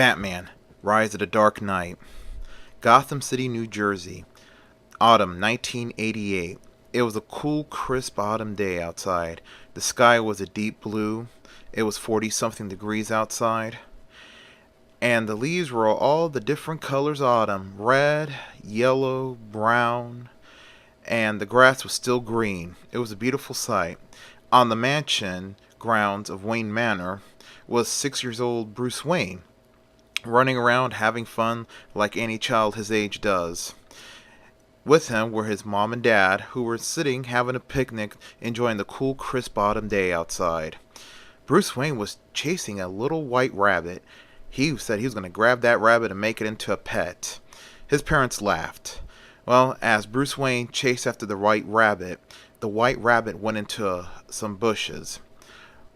Batman, Rise of the Dark Knight. Gotham City, New Jersey. Autumn 1988. It was a cool, crisp autumn day outside. The sky was a deep blue. It was 40 something degrees outside. And the leaves were all the different colors of autumn: red, yellow, brown, and the grass was still green. It was a beautiful sight. On the mansion grounds of Wayne Manor was 6 years old Bruce Wayne, running around having fun like any child his age does. With him were his mom and dad, who were sitting having a picnic, enjoying the cool, crisp autumn day outside. Bruce Wayne was chasing a little white rabbit. He said he was going to grab that rabbit and make it into a pet. His parents laughed. Well, as Bruce Wayne chased after the white rabbit went into some bushes.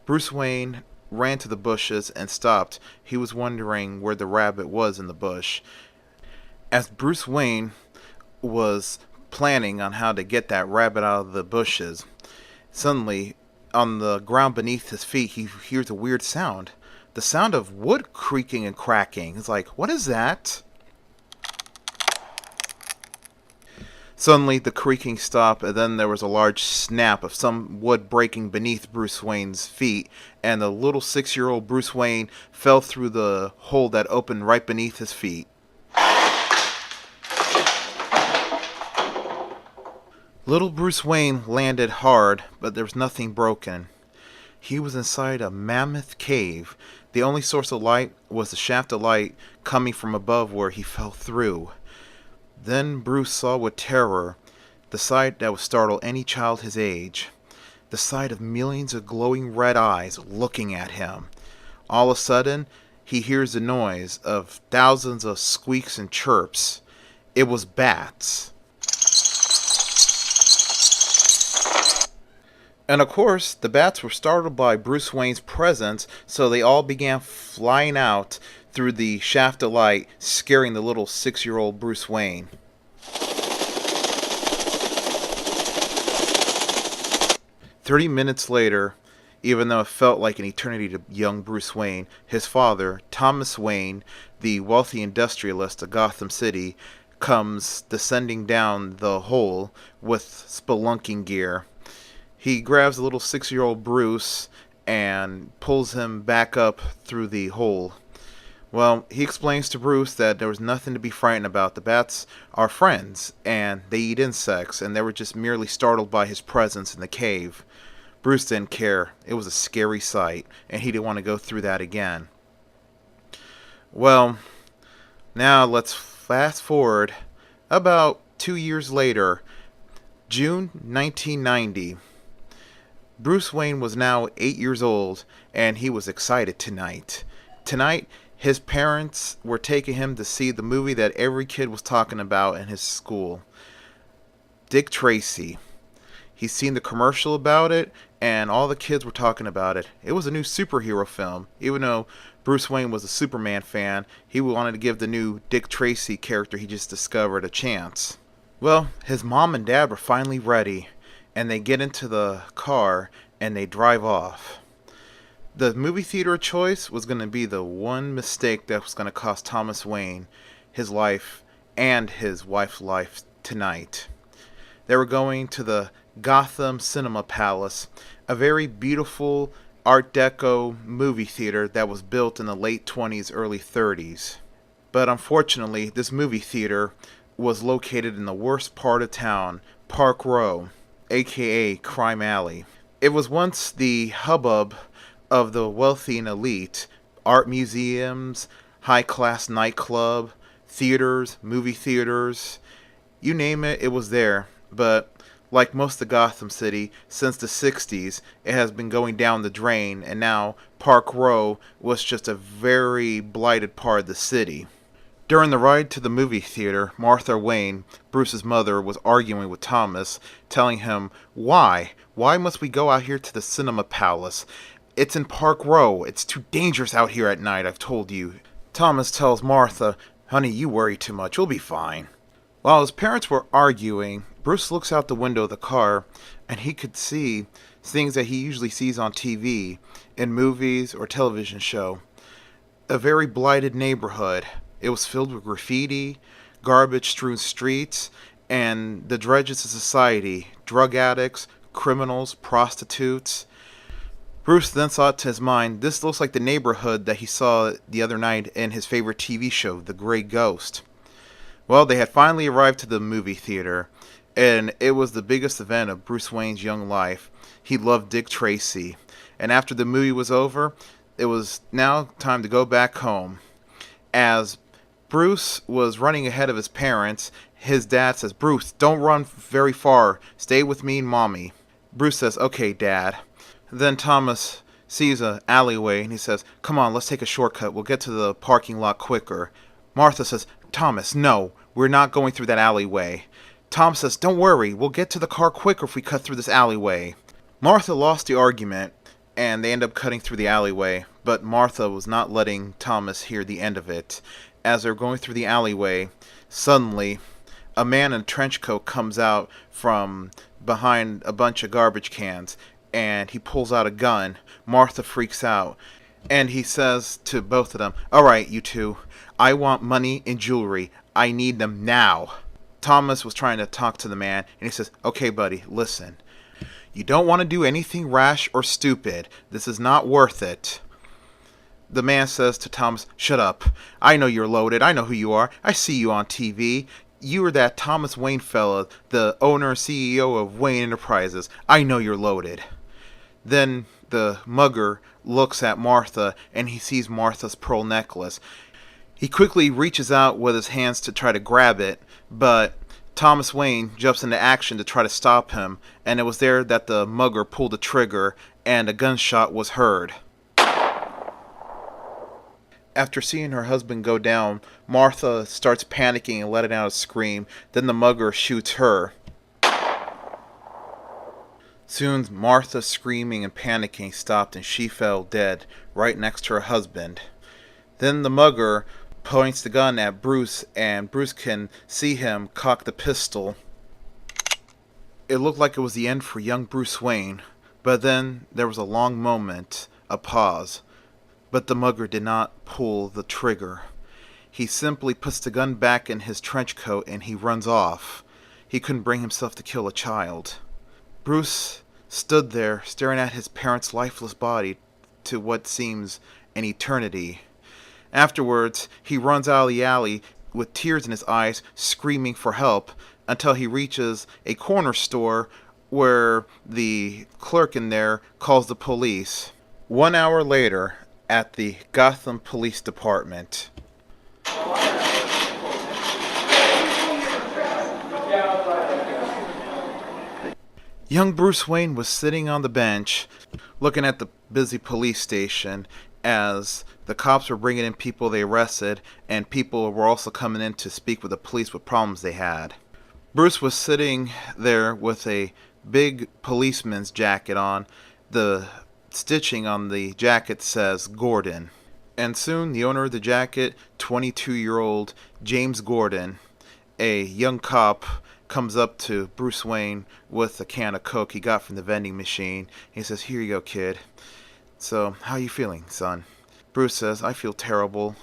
Bruce Wayne ran to the bushes and stopped. He was wondering where the rabbit was in the bush. As Bruce Wayne was planning on how to get that rabbit out of the bushes, suddenly, on the ground beneath his feet, he hears a weird sound. The sound of wood creaking and cracking. It's like, what is that? Suddenly, the creaking stopped, and then there was a large snap of some wood breaking beneath Bruce Wayne's feet, and the little 6-year-old Bruce Wayne fell through the hole that opened right beneath his feet. Little Bruce Wayne landed hard, but there was nothing broken. He was inside a mammoth cave. The only source of light was the shaft of light coming from above where he fell through. Then Bruce saw with terror the sight that would startle any child his age. The sight of millions of glowing red eyes looking at him. All of a sudden, he hears the noise of thousands of squeaks and chirps. It was bats. And of course, the bats were startled by Bruce Wayne's presence, so they all began flying out through the shaft of light, scaring the little 6-year-old Bruce Wayne. "30 minutes later, even though it felt like an eternity to young Bruce Wayne, his father, Thomas Wayne, the wealthy industrialist of Gotham City, comes descending down the hole with spelunking gear. He grabs the little 6-year-old Bruce and pulls him back up through the hole. Well, he explains to Bruce that there was nothing to be frightened about. The bats are friends, and they eat insects, and they were just merely startled by his presence in the cave. Bruce didn't care. It was a scary sight, and he didn't want to go through that again. Well, now let's fast forward about 2 years later, June 1990. Bruce Wayne was now 8 years old, and he was excited tonight. Tonight, his parents were taking him to see the movie that every kid was talking about in his school, Dick Tracy. He's seen the commercial about it, and all the kids were talking about it. It was a new superhero film. Even though Bruce Wayne was a Superman fan, he wanted to give the new Dick Tracy character he just discovered a chance. Well, his mom and dad were finally ready, and they get into the car and they drive off. The movie theater of choice was going to be the one mistake that was going to cost Thomas Wayne his life and his wife's life tonight. They were going to the Gotham Cinema Palace, a very beautiful Art Deco movie theater that was built in the late 20s, early 30s. But unfortunately, this movie theater was located in the worst part of town, Park Row, aka Crime Alley. It was once the hubbub of the wealthy and elite: art museums, high-class nightclub, theaters, movie theaters, you name it, it was there. But like most of Gotham City, since the 60s, it has been going down the drain, and now Park Row was just a very blighted part of the city. During the ride to the movie theater, Martha Wayne, Bruce's mother, was arguing with Thomas, telling him, Why must we go out here to the Cinema Palace? It's in Park Row. It's too dangerous out here at night, I've told you." Thomas tells Martha, "Honey, you worry too much. We'll be fine." While his parents were arguing, Bruce looks out the window of the car, and he could see things that he usually sees on TV, in movies or television show. A very blighted neighborhood. It was filled with graffiti, garbage strewn streets, and the dregs of society: drug addicts, criminals, prostitutes. Bruce then thought to his mind, this looks like the neighborhood that he saw the other night in his favorite TV show, The Grey Ghost. Well, they had finally arrived to the movie theater, and it was the biggest event of Bruce Wayne's young life. He loved Dick Tracy, and after the movie was over, it was now time to go back home. As Bruce was running ahead of his parents, his dad says, Bruce, don't run very far. Stay with me and Mommy. Bruce says, okay, Dad. Then Thomas sees an alleyway and he says, come on, let's take a shortcut. We'll get to the parking lot quicker. Martha says, Thomas, no, we're not going through that alleyway. Tom says, don't worry, we'll get to the car quicker if we cut through this alleyway. Martha lost the argument and they end up cutting through the alleyway, but Martha was not letting Thomas hear the end of it. As they're going through the alleyway, suddenly a man in a trench coat comes out from behind a bunch of garbage cans, and he pulls out a gun. Martha freaks out, and he says to both of them, all right, you two, I want money and jewelry. I need them now. Thomas was trying to talk to the man, and he says, okay, buddy, listen. You don't want to do anything rash or stupid. This is not worth it. The man says to Thomas, shut up. I know you're loaded. I know who you are. I see you on TV. You are that Thomas Wayne fella, the owner and CEO of Wayne Enterprises. I know you're loaded. Then the mugger looks at Martha and he sees Martha's pearl necklace. He quickly reaches out with his hands to try to grab it, but Thomas Wayne jumps into action to try to stop him, and it was there that the mugger pulled the trigger and a gunshot was heard. After seeing her husband go down, Martha starts panicking and letting out a scream. Then the mugger shoots her. Soon Martha, screaming and panicking, stopped and she fell dead right next to her husband. Then the mugger points the gun at Bruce, and Bruce can see him cock the pistol. It looked like it was the end for young Bruce Wayne, but then there was a long moment, a pause. But the mugger did not pull the trigger. He simply puts the gun back in his trench coat and he runs off. He couldn't bring himself to kill a child. Bruce stood there staring at his parents' lifeless body to what seems an eternity. Afterwards, he runs out of the alley with tears in his eyes, screaming for help, until he reaches a corner store where the clerk in there calls the police. 1 hour later, at the Gotham Police Department. Young Bruce Wayne was sitting on the bench, looking at the busy police station as the cops were bringing in people they arrested, and people were also coming in to speak with the police with problems they had. Bruce was sitting there with a big policeman's jacket on. The stitching on the jacket says Gordon. And soon the owner of the jacket, 22-year-old James Gordon, a young cop, comes up to Bruce Wayne with a can of Coke he got from the vending machine. He says, here you go, kid. So, how you feeling, son? Bruce says, I feel terrible.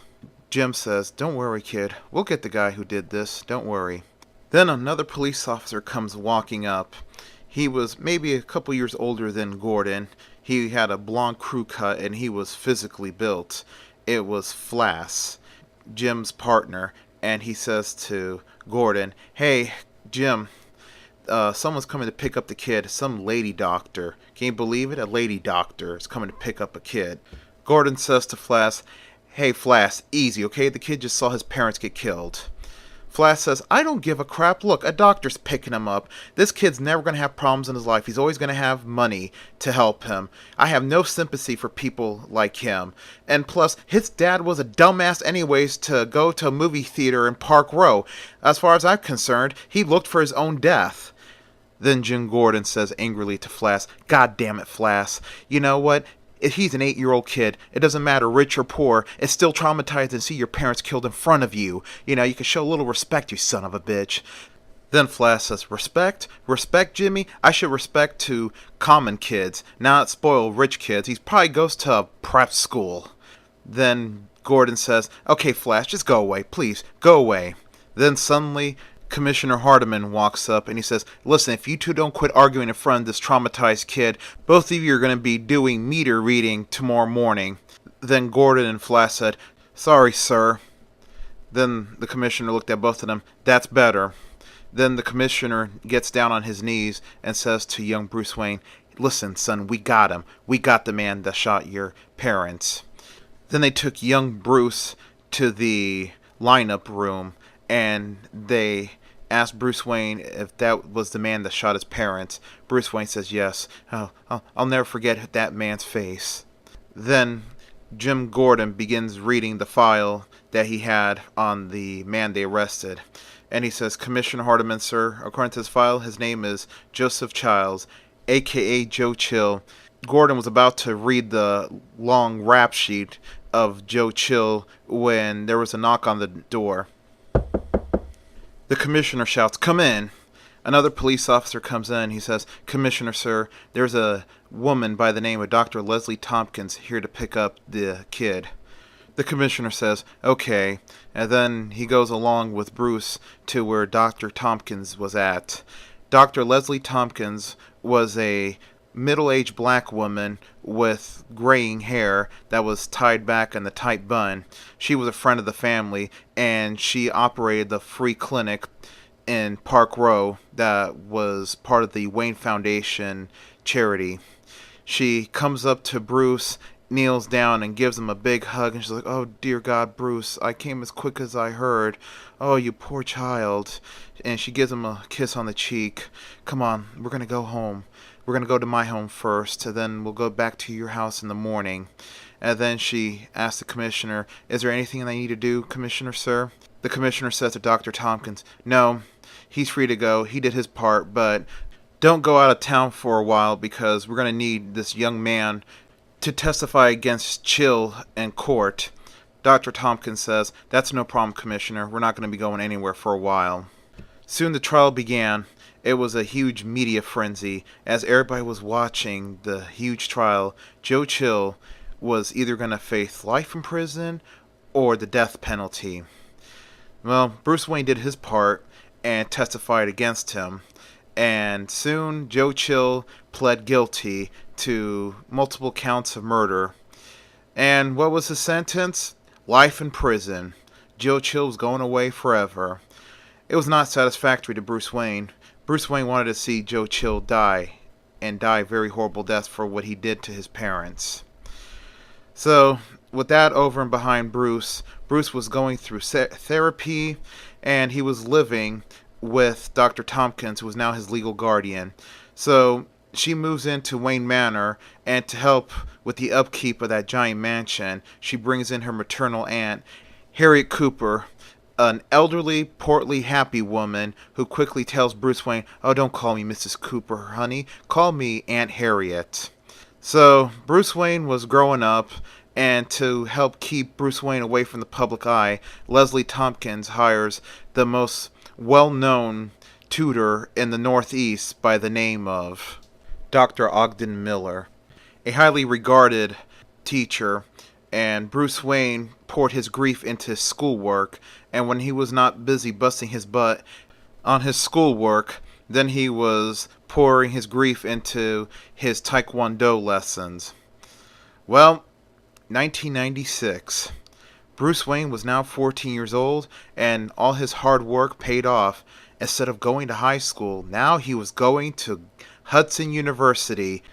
Jim says, don't worry, kid. We'll get the guy who did this. Don't worry. Then another police officer comes walking up. He was maybe a couple years older than Gordon. He had a blonde crew cut and he was physically built. It was Flass, Jim's partner, and he says to Gordon, hey, Jim, someone's coming to pick up the kid, some lady doctor. Can you believe it? A lady doctor is coming to pick up a kid. Gordon says to Flass, hey, Flass, easy, okay? The kid just saw his parents get killed. Flash says, I don't give a crap. Look, a doctor's picking him up. This kid's never going to have problems in his life. He's always going to have money to help him. I have no sympathy for people like him. And plus, his dad was a dumbass anyways to go to a movie theater in Park Row. As far as I'm concerned, he looked for his own death. Then Jim Gordon says angrily to Flash, God damn it, Flash. You know what? If he's an 8-year-old kid, it doesn't matter, rich or poor, it's still traumatized to see your parents killed in front of you. You know, you can show a little respect, you son of a bitch. Then Flash says, respect? Respect, Jimmy? I should respect to common kids, not spoiled rich kids. He probably goes to a prep school. Then Gordon says, "Okay, Flash, just go away. Please, go away." Then suddenly, Commissioner Hardiman walks up and he says, "Listen, if you two don't quit arguing in front of this traumatized kid, both of you are going to be doing meter reading tomorrow morning." Then Gordon and Flash said, "Sorry, sir." Then the commissioner looked at both of them. "That's better." Then the commissioner gets down on his knees and says to young Bruce Wayne, "Listen, son, we got him. We got the man that shot your parents." Then they took young Bruce to the lineup room and they asked Bruce Wayne if that was the man that shot his parents. Bruce Wayne says yes. I'll never forget that man's face. Then Jim Gordon begins reading the file that he had on the man they arrested. And he says, "Commissioner Hardiman, sir, according to this file, his name is Joseph Childs, a.k.a. Joe Chill." Gordon was about to read the long rap sheet of Joe Chill when there was a knock on the door. The commissioner shouts, "Come in." Another police officer comes in. He says, "Commissioner, sir, there's a woman by the name of Dr. Leslie Tompkins here to pick up the kid." The commissioner says, "Okay," and then he goes along with Bruce to where Dr. Tompkins was at. Dr. Leslie Tompkins was a middle-aged black woman with graying hair that was tied back in the tight bun. She was a friend of the family, and she operated the free clinic in Park Row that was part of the Wayne Foundation charity. She comes up to Bruce, kneels down, and gives him a big hug, and she's like, "Oh, dear God, Bruce, I came as quick as I heard. Oh, you poor child." And she gives him a kiss on the cheek. "Come on, we're going to go home. We're going to go to my home first, and then we'll go back to your house in the morning." And then she asks the commissioner, "Is there anything I need to do, Commissioner, sir?" The commissioner says to Dr. Tompkins, "No, he's free to go. He did his part, but don't go out of town for a while because we're going to need this young man to testify against Chill in court." Dr. Tompkins says, "That's no problem, Commissioner. We're not going to be going anywhere for a while." Soon the trial began. It was a huge media frenzy. As everybody was watching the huge trial, Joe Chill was either going to face life in prison or the death penalty. Well, Bruce Wayne did his part and testified against him. And soon Joe Chill pled guilty to multiple counts of murder. And what was his sentence? Life in prison. Joe Chill was going away forever. It was not satisfactory to Bruce Wayne. Bruce Wayne wanted to see Joe Chill die, and die very horrible deaths for what he did to his parents. So, with that over and behind Bruce was going through therapy, and he was living with Dr. Tompkins, who was now his legal guardian. So, she moves into Wayne Manor, and to help with the upkeep of that giant mansion, she brings in her maternal aunt, Harriet Cooper, an elderly, portly, happy woman who quickly tells Bruce Wayne, "Oh, don't call me Mrs. Cooper, honey. Call me Aunt Harriet." So, Bruce Wayne was growing up, and to help keep Bruce Wayne away from the public eye, Leslie Tompkins hires the most well-known tutor in the Northeast by the name of Dr. Ogden Miller, a highly regarded teacher, and Bruce Wayne poured his grief into his schoolwork, and when he was not busy busting his butt on his schoolwork, then he was pouring his grief into his Taekwondo lessons. Well, 1996. Bruce Wayne was now 14 years old, and all his hard work paid off. Instead of going to high school, now he was going to Hudson University,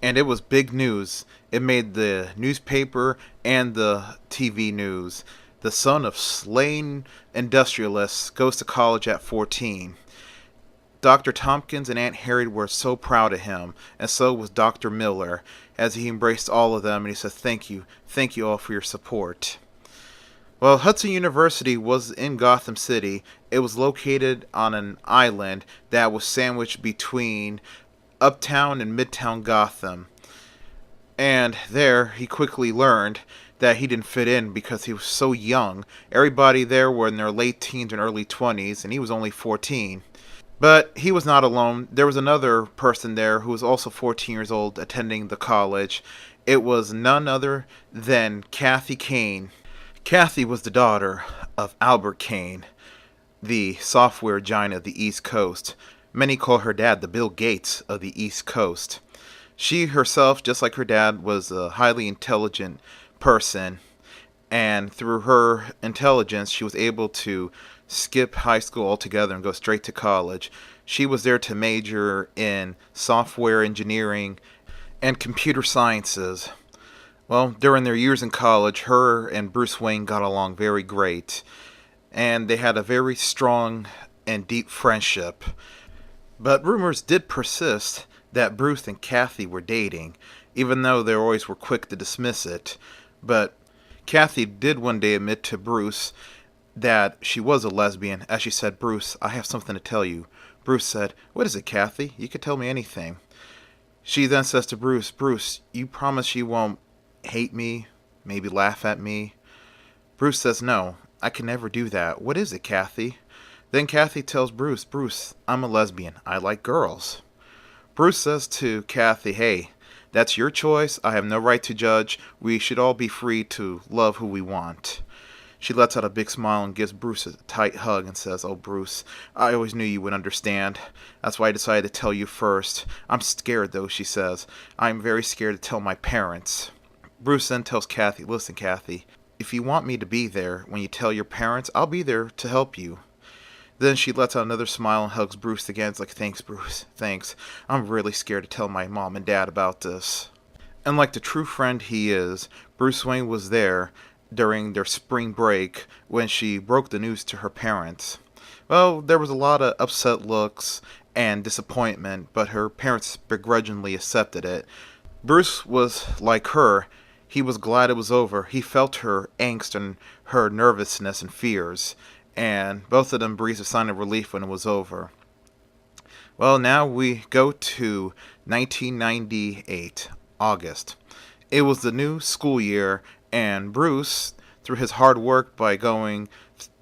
and it was big news. It made the newspaper and the TV news. The son of slain industrialists goes to college at 14. Dr. Tompkins and Aunt Harriet were so proud of him, and so was Dr. Miller, as he embraced all of them and he said, thank you all for your support. Well, Hudson University was in Gotham City. It was located on an island that was sandwiched between uptown and midtown Gotham. And there, he quickly learned that he didn't fit in because he was so young. Everybody there were in their late teens and early 20s, and he was only 14. But he was not alone. There was another person there who was also 14 years old attending the college. It was none other than Kathy Kane. Kathy was the daughter of Albert Kane, the software giant of the East Coast. Many call her dad the Bill Gates of the East Coast. She herself, just like her dad, was a highly intelligent person, and through her intelligence, she was able to skip high school altogether and go straight to college. She was there to major in software engineering and computer sciences. Well, during their years in college, her and Bruce Wayne got along very great, and they had a very strong and deep friendship. But rumors did persist that Bruce and Kathy were dating, even though they always were quick to dismiss it. But Kathy did one day admit to Bruce that she was a lesbian, as she said, "Bruce, I have something to tell you." Bruce said, "What is it, Kathy? You can tell me anything." She then says to Bruce, "Bruce, you promise you won't hate me, maybe laugh at me?" Bruce says, "No, I can never do that. What is it, Kathy?" Then Kathy tells Bruce, "Bruce, I'm a lesbian. I like girls." Bruce says to Kathy, "Hey, that's your choice. I have no right to judge. We should all be free to love who we want." She lets out a big smile and gives Bruce a tight hug and says, "Oh, Bruce, I always knew you would understand. That's why I decided to tell you first. I'm scared, though," she says. "I'm very scared to tell my parents." Bruce then tells Kathy, "Listen, Kathy, if you want me to be there when you tell your parents, I'll be there to help you." Then she lets out another smile and hugs Bruce again. It's like, "Thanks, Bruce. Thanks. I'm really scared to tell my mom and dad about this." And like the true friend he is, Bruce Wayne was there during their spring break when she broke the news to her parents. Well, there was a lot of upset looks and disappointment, but her parents begrudgingly accepted it. Bruce was like her. He was glad it was over. He felt her angst and her nervousness and fears, and both of them breathed a sign of relief when it was over. Well, now we go to 1998, August. It was the new school year, and Bruce, through his hard work by going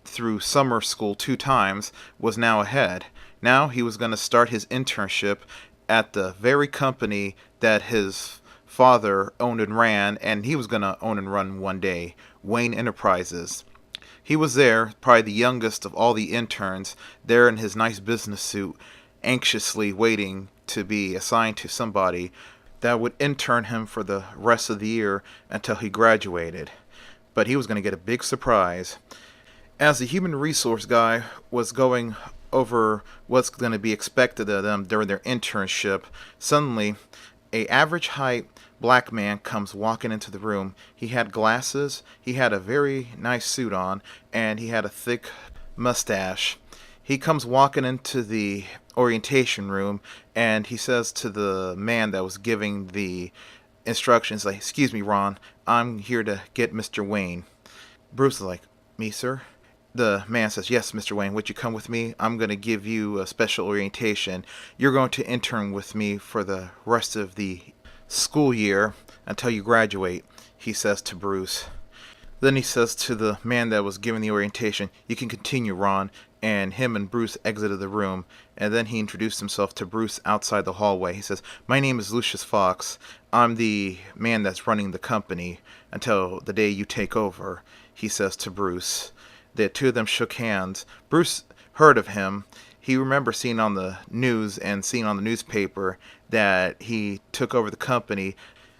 through summer school 2 times, was now ahead. Now he was going to start his internship at the very company that his father owned and ran, and he was going to own and run one day, Wayne Enterprises. He was there, probably the youngest of all the interns, there in his nice business suit, anxiously waiting to be assigned to somebody that would intern him for the rest of the year until he graduated. But he was going to get a big surprise. As the human resource guy was going over what's going to be expected of them during their internship, suddenly a average height black man comes walking into the room. He had glasses, he had a very nice suit on, and he had a thick mustache. He comes walking into the orientation room, and he says to the man that was giving the instructions, like, "Excuse me, Ron, I'm here to get Mr. Wayne." Bruce is like, "Me, sir?" The man says, "Yes, Mr. Wayne, would you come with me? I'm going to give you a special orientation. You're going to intern with me for the rest of the school year until you graduate," he says to Bruce. Then he says to the man that was giving the orientation, "You can continue, Ron," and him and Bruce exited the room, and then he introduced himself to Bruce outside the hallway. He says, "My name is Lucius Fox. I'm the man that's running the company until the day you take over," he says to Bruce. The two of them shook hands. Bruce heard of him. He remembered seeing on the news and seeing on the newspaper that he took over the company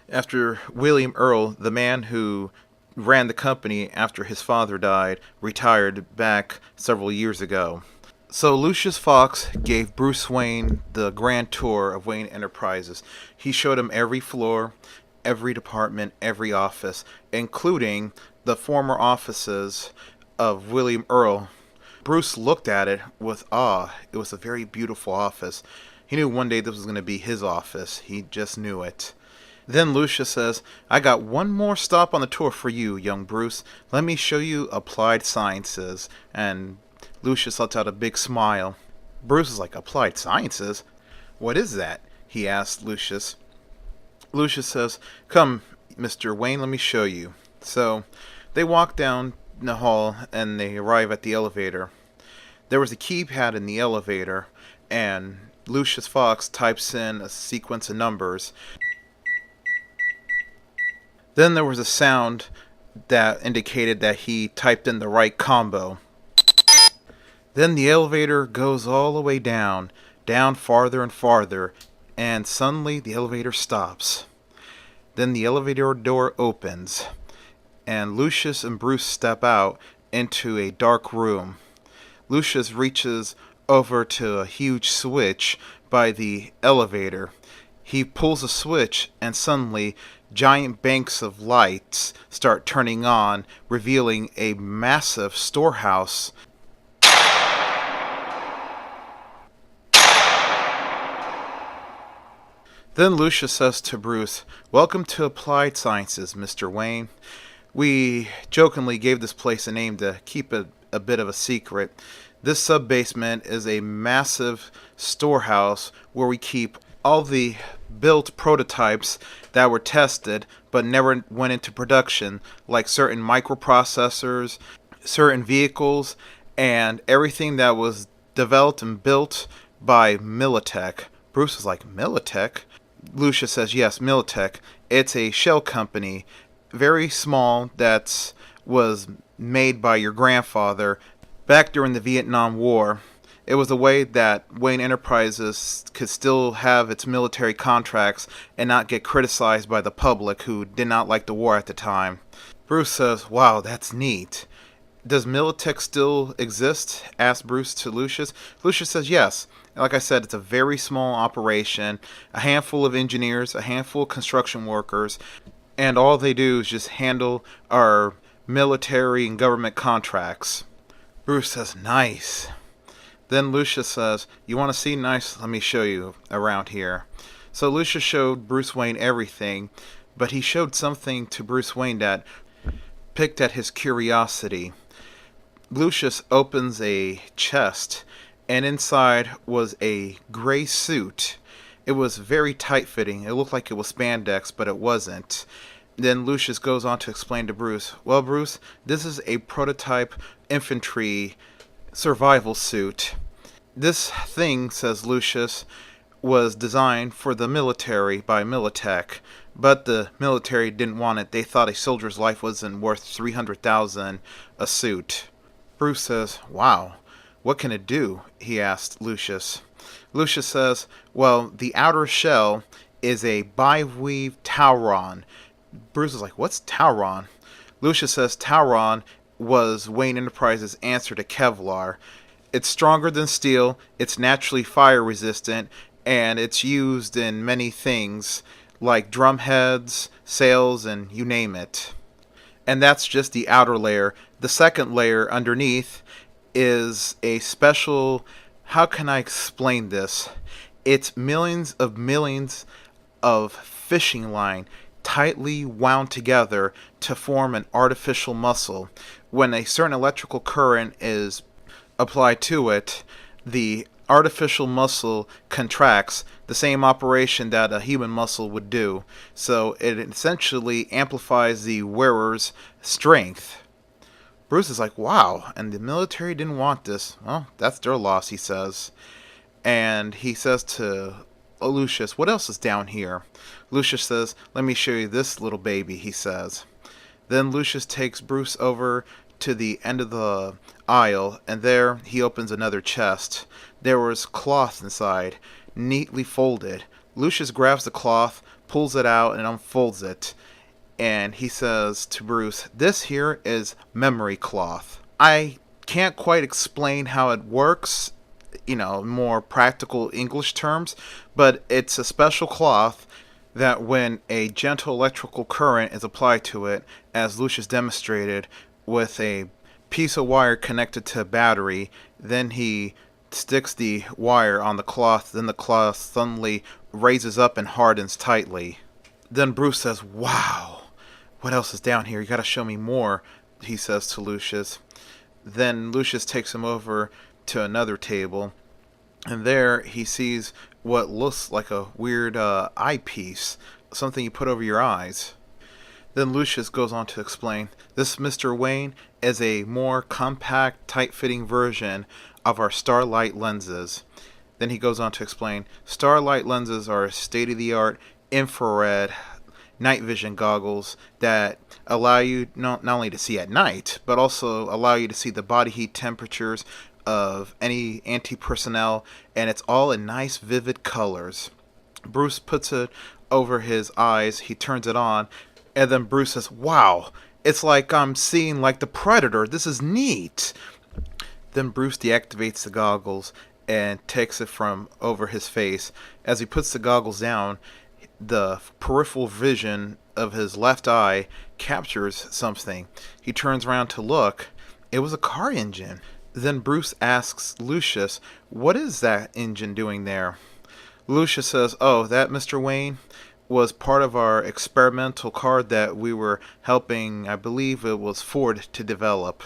after William Earl, the man who ran the company after his father died, retired back several years ago. So Lucius Fox gave Bruce Wayne the grand tour of Wayne Enterprises. He showed him every floor, every department, every office, including the former offices of William Earl. Bruce looked at it with awe. It was a very beautiful office. He knew one day this was going to be his office. He just knew it. Then Lucius says, "I got one more stop on the tour for you, young Bruce. Let me show you applied sciences." And Lucius lets out a big smile. Bruce is like, "Applied sciences? What is that?" he asked Lucius. Lucius says, "Come, Mr. Wayne, let me show you." So they walk down the hall and they arrive at the elevator. There was a keypad in the elevator, and Lucius Fox types in a sequence of numbers. Then there was a sound that indicated that he typed in the right combo. Then the elevator goes all the way down, down farther and farther, and suddenly the elevator stops. Then the elevator door opens, and Lucius and Bruce step out into a dark room. Lucius reaches over to a huge switch by the elevator. He pulls a switch, and suddenly giant banks of lights start turning on, revealing a massive storehouse. Then Lucius says to Bruce, "Welcome to Applied Sciences, Mr. Wayne. We jokingly gave this place a name to keep it a bit of a secret. This sub-basement is a massive storehouse where we keep all the built prototypes that were tested but never went into production, like certain microprocessors, certain vehicles, and everything that was developed and built by Militech." Bruce is like, "Militech?" Lucius says, "Yes, Militech. It's a shell company, very small, that was made by your grandfather back during the Vietnam War. It was a way that Wayne Enterprises could still have its military contracts and not get criticized by the public who did not like the war at the time." Bruce says, "Wow, that's neat. Does Militech still exist?" asks Bruce to Lucius. Lucius says yes. Like I said, it's a very small operation, a handful of engineers, a handful of construction workers, and all they do is just handle our military and government contracts. Bruce says, "Nice." Then Lucius says, "You want to see nice? Let me show you around here." So Lucius showed Bruce Wayne everything, but he showed something to Bruce Wayne that piqued at his curiosity. Lucius opens a chest, and inside was a gray suit. It was very tight-fitting. It looked like it was spandex, but it wasn't. Then Lucius goes on to explain to Bruce, "Well, Bruce, this is a prototype infantry survival suit. This thing," says Lucius, "was designed for the military by Militech, but the military didn't want it. They thought a soldier's life wasn't worth 300,000 a suit." Bruce says, "Wow. What can it do?" he asked Lucius. Lucius says, "Well, the outer shell is a biweave Tauron." Bruce is like, "What's Tauron?" Lucius says Tauron was Wayne Enterprises' answer to Kevlar. It's stronger than steel, it's naturally fire resistant, and it's used in many things like drum heads, sails, and you name it. And that's just the outer layer. The second layer underneath is a special, how can I explain this? It's millions of fishing line tightly wound together to form an artificial muscle. When a certain electrical current is applied to it, the artificial muscle contracts, the same operation that a human muscle would do. So it essentially amplifies the wearer's strength. Bruce is like, "Wow, and the military didn't want this. Well, that's their loss," he says. And he says to Lucius, "What else is down here?" Lucius says, "Let me show you this little baby," he says. Then Lucius takes Bruce over to the end of the aisle, and there he opens another chest. There was cloth inside, neatly folded. Lucius grabs the cloth, pulls it out, and unfolds it. And he says to Bruce, "This here is memory cloth. I can't quite explain how it works, more practical English terms, but it's a special cloth that when a gentle electrical current is applied to it, as Lucius demonstrated with a piece of wire connected to a battery, then he sticks the wire on the cloth, then the cloth suddenly raises up and hardens tightly." Then Bruce says, "Wow, what else is down here? You gotta show me more," he says to Lucius. Then Lucius takes him over to another table, and there he sees what looks like a weird eyepiece, something you put over your eyes. Then Lucius goes on to explain, "This, Mr. Wayne, is a more compact, tight-fitting version of our Starlight lenses." Then he goes on to explain, "Starlight lenses are state-of-the-art infrared night vision goggles that allow you not only to see at night, but also allow you to see the body heat temperatures of any anti-personnel, and it's all in nice, vivid colors. Bruce puts it over his eyes, he turns it on, and then Bruce says, "Wow, it's like I'm seeing like the Predator. This is neat." Then Bruce deactivates the goggles and takes it from over his face. As he puts the goggles down, the peripheral vision of his left eye captures something. He turns around to look. It was a car engine. Then Bruce asks Lucius, "What is that engine doing there?" Lucius says, "Oh, that, Mr. Wayne, was part of our experimental car that we were helping, I believe it was Ford, to develop."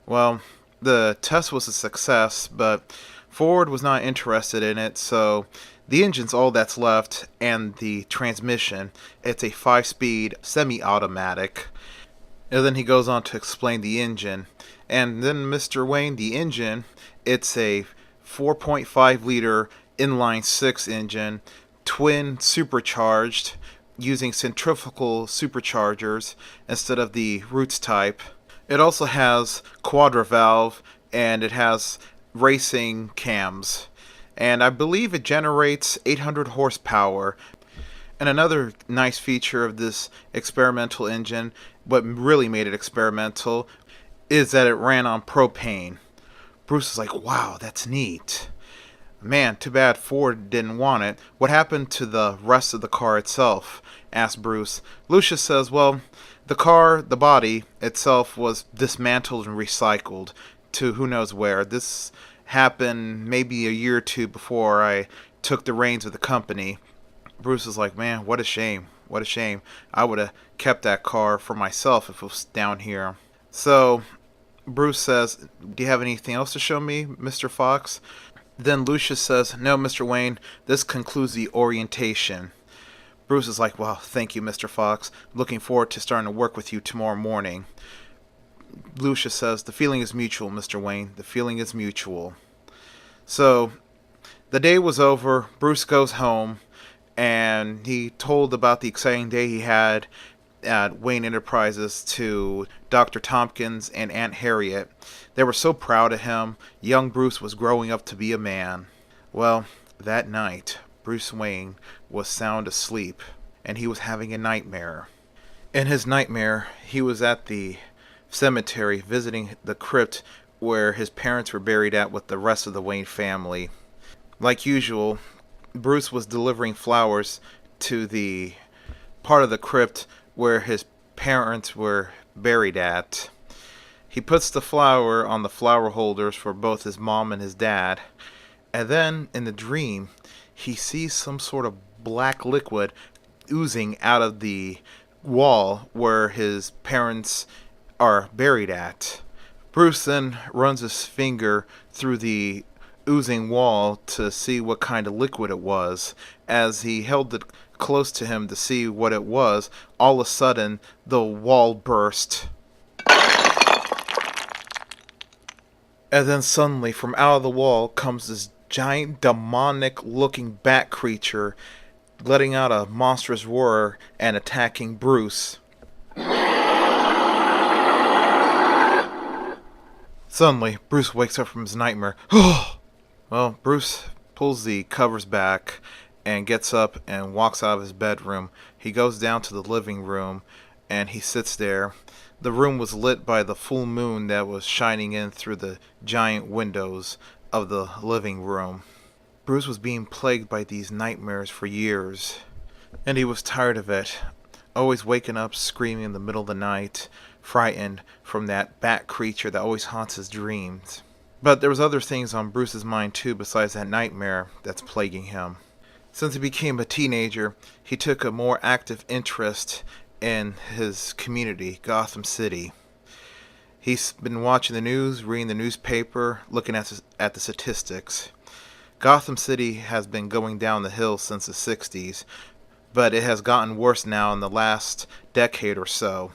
Well, the test was a success, but Ford was not interested in it, so the engine's all that's left, and the transmission. It's a 5-speed semi-automatic. And then he goes on to explain the engine. And then, Mr. Wayne, the engine, it's a 4.5 liter inline 6 engine, twin supercharged, using centrifugal superchargers instead of the Roots type. It also has quadra valve, and it has racing cams. And I believe it generates 800 horsepower. And another nice feature of this experimental engine, what really made it experimental, is that it ran on propane. Bruce is like, "Wow, that's neat." "Man, too bad Ford didn't want it. What happened to the rest of the car itself?" asked Bruce. Lucius says, "Well, the car, the body itself, was dismantled and recycled to who knows where. This happened maybe a year or two before I took the reins of the company." Bruce is like, "Man, what a shame. What a shame. I would have kept that car for myself if it was down here." So Bruce says, "Do you have anything else to show me, Mr. Fox?" Then Lucius says, "No, Mr. Wayne, this concludes the orientation." Bruce is like, "Well, thank you, Mr. Fox. Looking forward to starting to work with you tomorrow morning." Lucius says, "The feeling is mutual, Mr. Wayne. The feeling is mutual." So the day was over. Bruce goes home, and he told about the exciting day he had at Wayne Enterprises to Dr. Tompkins and Aunt Harriet. They were so proud of him. Young Bruce was growing up to be a man. Well, that night, Bruce Wayne was sound asleep, and he was having a nightmare. In his nightmare, he was at the cemetery visiting the crypt where his parents were buried at with the rest of the Wayne family. Like usual, Bruce was delivering flowers to the part of the crypt where his parents were buried at. He puts the flower on the flower holders for both his mom and his dad, and then in the dream he sees some sort of black liquid oozing out of the wall where his parents are buried at. Bruce then runs his finger through the oozing wall to see what kind of liquid it was. As he held it close to him to see what it was, all of a sudden the wall burst. And then suddenly from out of the wall comes this giant demonic looking bat creature, letting out a monstrous roar and attacking Bruce. Suddenly, Bruce wakes up from his nightmare. Well, Bruce pulls the covers back and gets up and walks out of his bedroom. He goes down to the living room and he sits there. The room was lit by the full moon that was shining in through the giant windows of the living room. Bruce was being plagued by these nightmares for years, and he was tired of it, always waking up screaming in the middle of the night, frightened from that bat creature that always haunts his dreams. But there was other things on Bruce's mind too besides that nightmare that's plaguing him. Since he became a teenager, he took a more active interest in his community, Gotham City. He's been watching the news, reading the newspaper, looking at the statistics. Gotham City has been going down the hill since the 60s, but it has gotten worse now in the last decade or so.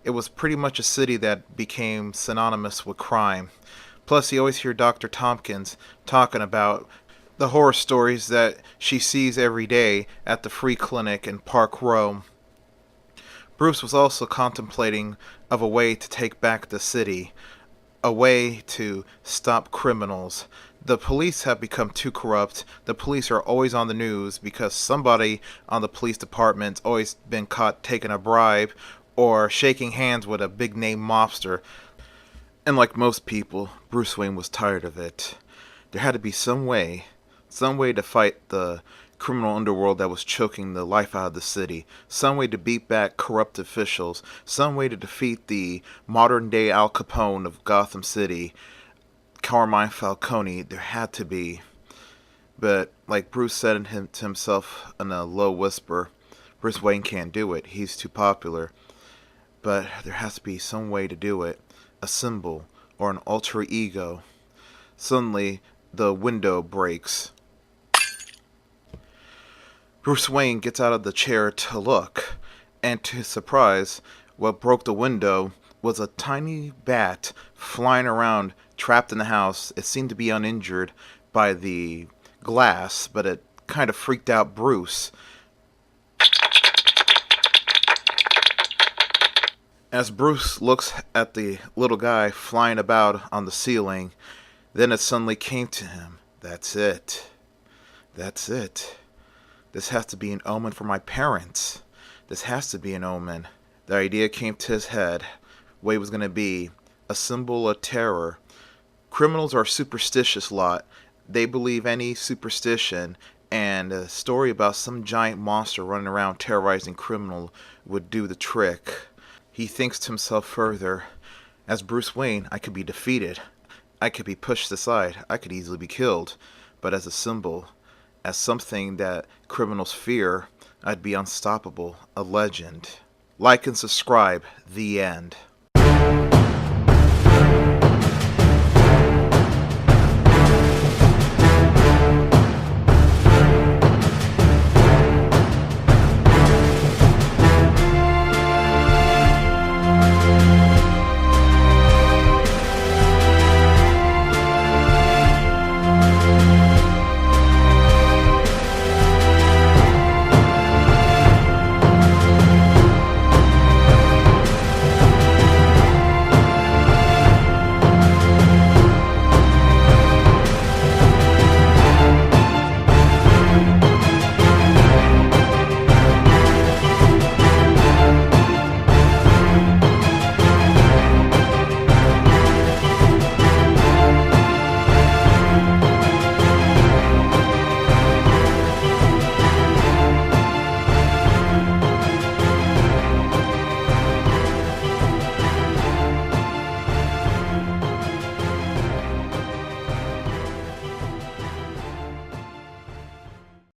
It was pretty much a city that became synonymous with crime. Plus, you always hear Dr. Tompkins talking about the horror stories that she sees every day at the free clinic in Park Row. Bruce was also contemplating of a way to take back the city, a way to stop criminals. The police have become too corrupt. The police are always on the news because somebody on the police department's always been caught taking a bribe or shaking hands with a big name mobster. And like most people, Bruce Wayne was tired of it. There had to be some way to fight the criminal underworld that was choking the life out of the city, some way to beat back corrupt officials, some way to defeat the modern day Al Capone of Gotham City, Carmine Falcone. There had to be. But like Bruce said to himself in a low whisper, Bruce Wayne can't do it. He's too popular. But there has to be some way to do it. A symbol or an alter ego. Suddenly, the window breaks. Bruce Wayne gets out of the chair to look, and to his surprise, what broke the window was a tiny bat flying around, trapped in the house. It seemed to be uninjured by the glass, but it kind of freaked out Bruce. As Bruce looks at the little guy flying about on the ceiling, then it suddenly came to him. That's it. That's it. This has to be an omen for my parents. This has to be an omen. The idea came to his head. What it was going to be. A symbol of terror. Criminals are a superstitious lot. They believe any superstition, and a story about some giant monster running around terrorizing criminals would do the trick. He thinks to himself further, as Bruce Wayne, I could be defeated. I could be pushed aside. I could easily be killed. But as a symbol, as something that criminals fear, I'd be unstoppable, a legend. Like and subscribe. The end.